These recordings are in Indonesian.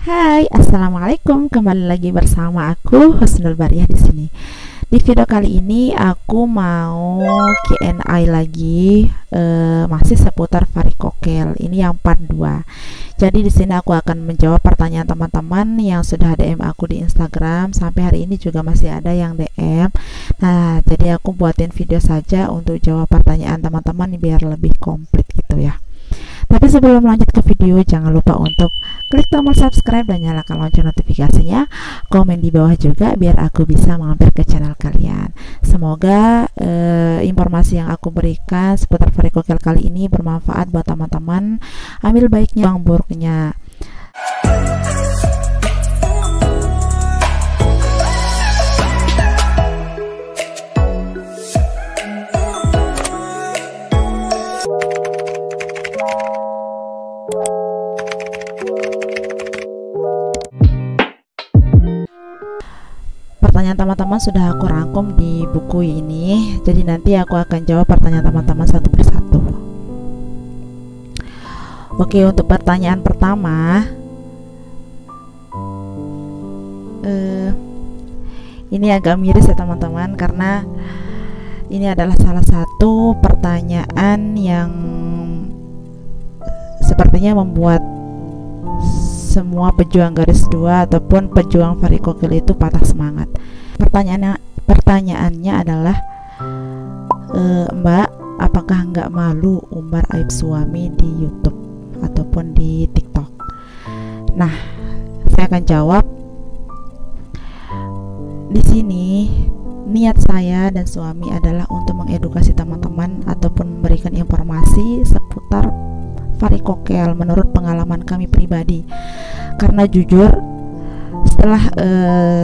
Hai, assalamualaikum. Kembali lagi bersama aku Husnul Bariah di sini. Di video kali ini aku mau Q&A lagi, masih seputar varikokel. Ini yang part 2. Jadi di sini aku akan menjawab pertanyaan teman-teman yang sudah DM aku di Instagram. Sampai hari ini juga masih ada yang DM. Nah, jadi aku buatin video saja untuk jawab pertanyaan teman-teman biar lebih komplit gitu ya. Tapi sebelum lanjut ke video, jangan lupa untuk klik tombol subscribe dan nyalakan lonceng notifikasinya. Komen di bawah juga biar aku bisa mampir ke channel kalian. Semoga informasi yang aku berikan seputar varikokel kali ini bermanfaat buat teman-teman. Ambil baiknya, buang buruknya. Pertanyaan teman-teman sudah aku rangkum di buku ini, jadi nanti aku akan jawab pertanyaan teman-teman satu persatu. Oke, untuk pertanyaan pertama, ini agak miris ya teman-teman, karena ini adalah salah satu pertanyaan yang sepertinya membuat semua pejuang garis 2 ataupun pejuang varikokel itu patah semangat. Pertanyaannya adalah, Mbak, apakah nggak malu umbar aib suami di YouTube ataupun di TikTok? Nah, saya akan jawab. Di sini niat saya dan suami adalah untuk mengedukasi teman-teman ataupun memberikan informasi seputar varikokel menurut pengalaman kami pribadi. Karena jujur, setelah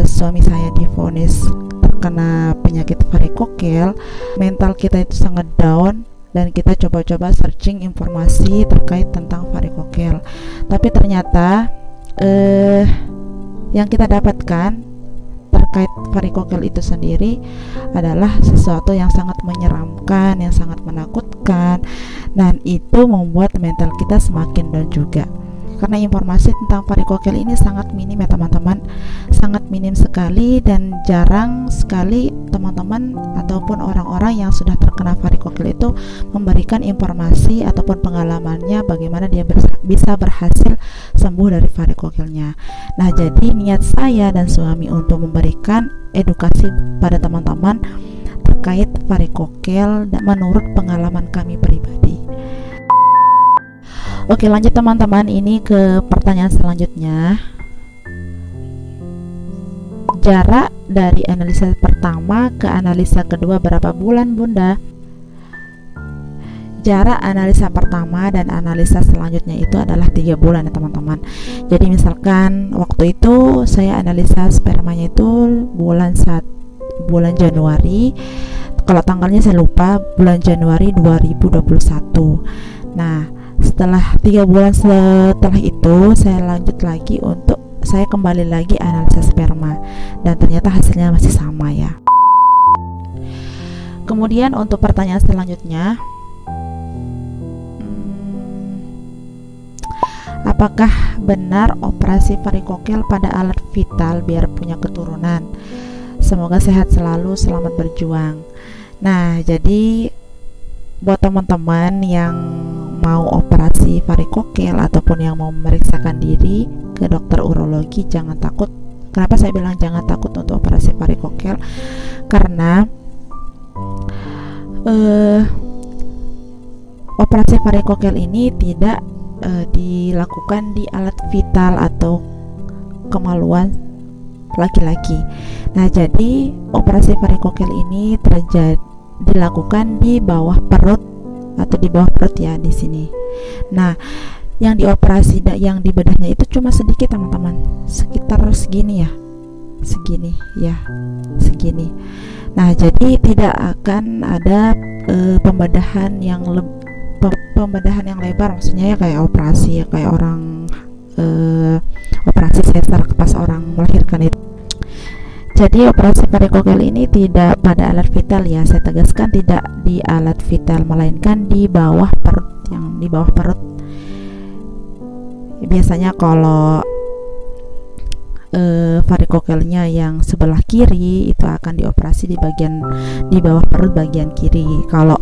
suami saya divonis terkena penyakit varikokel, mental kita itu sangat down dan kita coba-coba searching informasi terkait tentang varikokel. Tapi ternyata yang kita dapatkan terkait varikokel itu sendiri adalah sesuatu yang sangat menyeramkan, yang sangat menakutkan, dan itu membuat mental kita semakin down juga. Karena informasi tentang varikokel ini sangat minim ya teman-teman, sangat minim sekali, dan jarang sekali teman-teman ataupun orang-orang yang sudah terkena varikokel itu memberikan informasi ataupun pengalamannya bagaimana dia bisa berhasil sembuh dari varikokelnya. Nah, jadi niat saya dan suami untuk memberikan edukasi pada teman-teman terkait varikokel dan menurut pengalaman kami pribadi. Oke, lanjut teman-teman, ini ke pertanyaan selanjutnya. Jarak dari analisa pertama ke analisa kedua berapa bulan, Bunda? Jarak analisa pertama dan analisa selanjutnya itu adalah 3 bulan ya teman-teman. Jadi misalkan waktu itu saya analisa spermanya itu bulan Januari. Kalau tanggalnya saya lupa, bulan Januari 2021. Nah, setelah 3 bulan setelah itu saya lanjut lagi untuk saya kembali lagi analisa sperma, dan ternyata hasilnya masih sama ya. Kemudian untuk pertanyaan selanjutnya, apakah benar operasi varikokel pada alat vital biar punya keturunan? Semoga sehat selalu, selamat berjuang. Nah, jadi buat teman-teman yang mau operasi varikokel ataupun yang mau memeriksakan diri ke dokter urologi, jangan takut. Kenapa saya bilang jangan takut untuk operasi varikokel? Karena operasi varikokel ini tidak dilakukan di alat vital atau kemaluan laki-laki. Nah, jadi operasi varikokel ini dilakukan di bawah perut atau di bawah perut ya di sini. Nah, yang dioperasi yang dibedahnya itu cuma sedikit teman-teman, sekitar segini ya, segini. Nah, jadi tidak akan ada pembedahan yang lebar, maksudnya ya kayak operasi ya kayak orang operasi sesar pas orang melahirkan itu. Jadi operasi varikokel ini tidak pada alat vital ya, saya tegaskan tidak di alat vital, melainkan di bawah perut, yang di bawah perut. Biasanya kalau varikokelnya yang sebelah kiri itu akan dioperasi di bawah perut bagian kiri. Kalau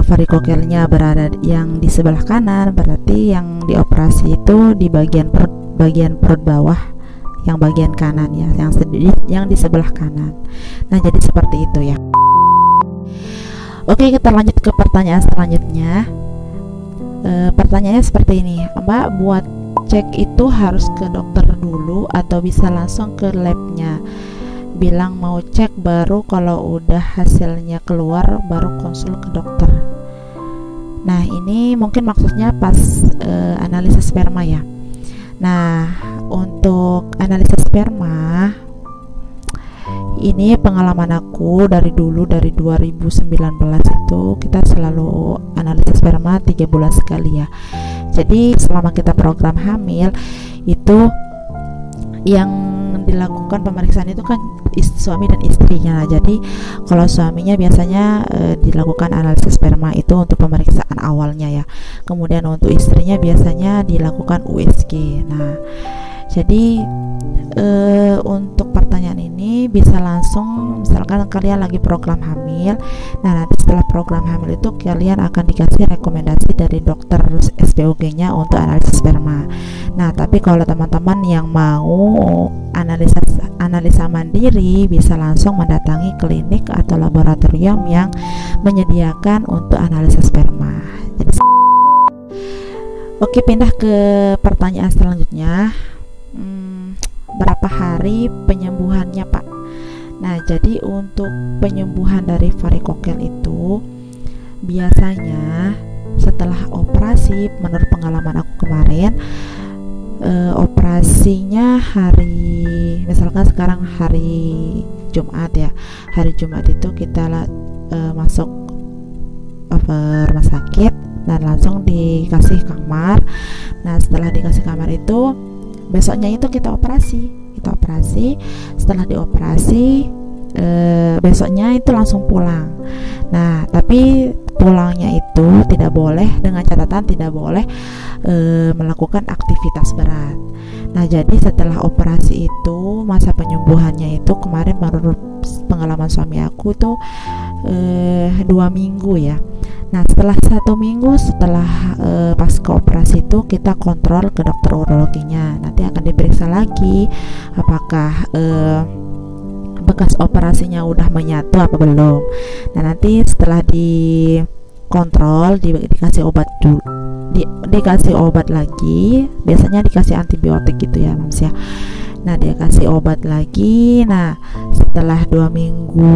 varikokelnya berada yang di sebelah kanan, berarti yang dioperasi itu di bagian perut bawah yang bagian kanan ya, yang di sebelah kanan. Nah, jadi seperti itu ya. Oke, kita lanjut ke pertanyaan selanjutnya. Pertanyaannya seperti ini, Mbak, buat cek itu harus ke dokter dulu atau bisa langsung ke labnya? Bilang mau cek baru kalau udah hasilnya keluar baru konsul ke dokter. Nah, ini mungkin maksudnya pas analisa sperma ya. Nah, untuk analisa sperma ini pengalaman aku dari 2019 itu kita selalu analisa sperma 3 bulan sekali ya. Jadi selama kita program hamil itu yang dilakukan pemeriksaan itu kan suami dan istrinya. Nah, jadi kalau suaminya biasanya dilakukan analisis sperma itu untuk pemeriksaan awalnya ya. Kemudian untuk istrinya biasanya dilakukan USG. Nah, jadi untuk pertanyaan ini bisa langsung, misalkan kalian lagi program hamil, nah nanti setelah program hamil itu kalian akan dikasih rekomendasi dari dokter SPOG-nya untuk analisis sperma. Nah, tapi kalau teman-teman yang mau analisa mandiri bisa langsung mendatangi klinik atau laboratorium yang menyediakan untuk analisis sperma. Jadi, oke, pindah ke pertanyaan selanjutnya. Berapa hari penyembuhannya, Pak? Nah, jadi untuk penyembuhan dari varikokel itu biasanya setelah operasi, menurut pengalaman aku kemarin, operasinya misalkan sekarang hari Jumat ya, hari Jumat itu kita masuk rumah sakit dan langsung dikasih kamar. Nah, setelah dikasih kamar itu besoknya itu kita operasi. Setelah dioperasi besoknya itu langsung pulang. Nah, tapi pulangnya itu tidak boleh, dengan catatan tidak boleh melakukan aktivitas berat. Nah, jadi setelah operasi itu masa penyembuhannya itu kemarin menurut pengalaman suami aku itu 2 minggu ya. Nah, setelah 1 minggu setelah pasca operasi itu kita kontrol ke dokter urologinya. Nanti akan diperiksa lagi apakah bekas operasinya udah menyatu apa belum. Nah, nanti setelah dikontrol dikasih obat dulu, dikasih obat lagi, biasanya dikasih antibiotik gitu ya, Mams ya. Nah, dia kasih obat lagi. Nah, setelah 2 minggu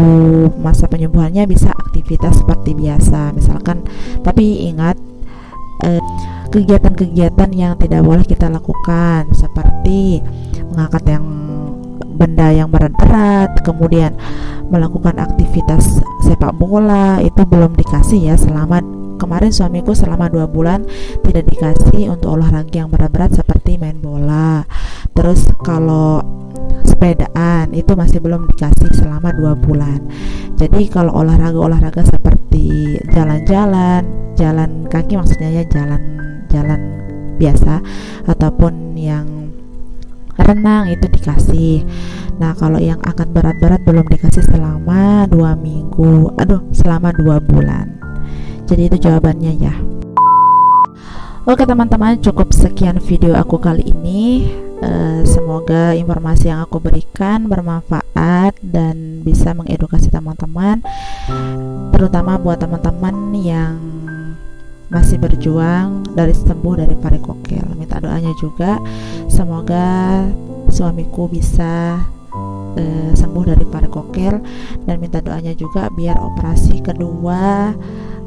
masa penyembuhannya bisa aktivitas seperti biasa, misalkan, tapi ingat kegiatan-kegiatan yang tidak boleh kita lakukan seperti mengangkat benda yang berat-berat, kemudian melakukan aktivitas sepak bola itu belum dikasih ya. Kemarin suamiku selama 2 bulan tidak dikasih untuk olahraga yang berat-berat seperti main bola. Terus kalau sepedaan itu masih belum dikasih selama 2 bulan. Jadi kalau olahraga seperti jalan kaki, maksudnya ya jalan biasa ataupun yang renang itu dikasih. Nah, kalau yang angkat berat-berat belum dikasih selama 2 bulan. Jadi itu jawabannya ya. Oke teman-teman, cukup sekian video aku kali ini. Semoga informasi yang aku berikan bermanfaat dan bisa mengedukasi teman-teman, terutama buat teman-teman yang masih berjuang sembuh dari varikokel. Minta doanya juga semoga suamiku bisa sembuh dari varikokel, dan minta doanya juga biar operasi kedua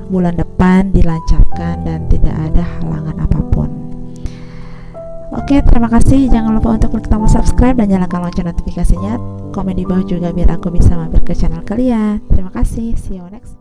bulan depan dilancarkan dan tidak ada halangan apapun. Oke, terima kasih. Jangan lupa untuk klik tombol subscribe dan nyalakan lonceng notifikasinya. Komen di bawah juga biar aku bisa mampir ke channel kalian. Terima kasih. See you next.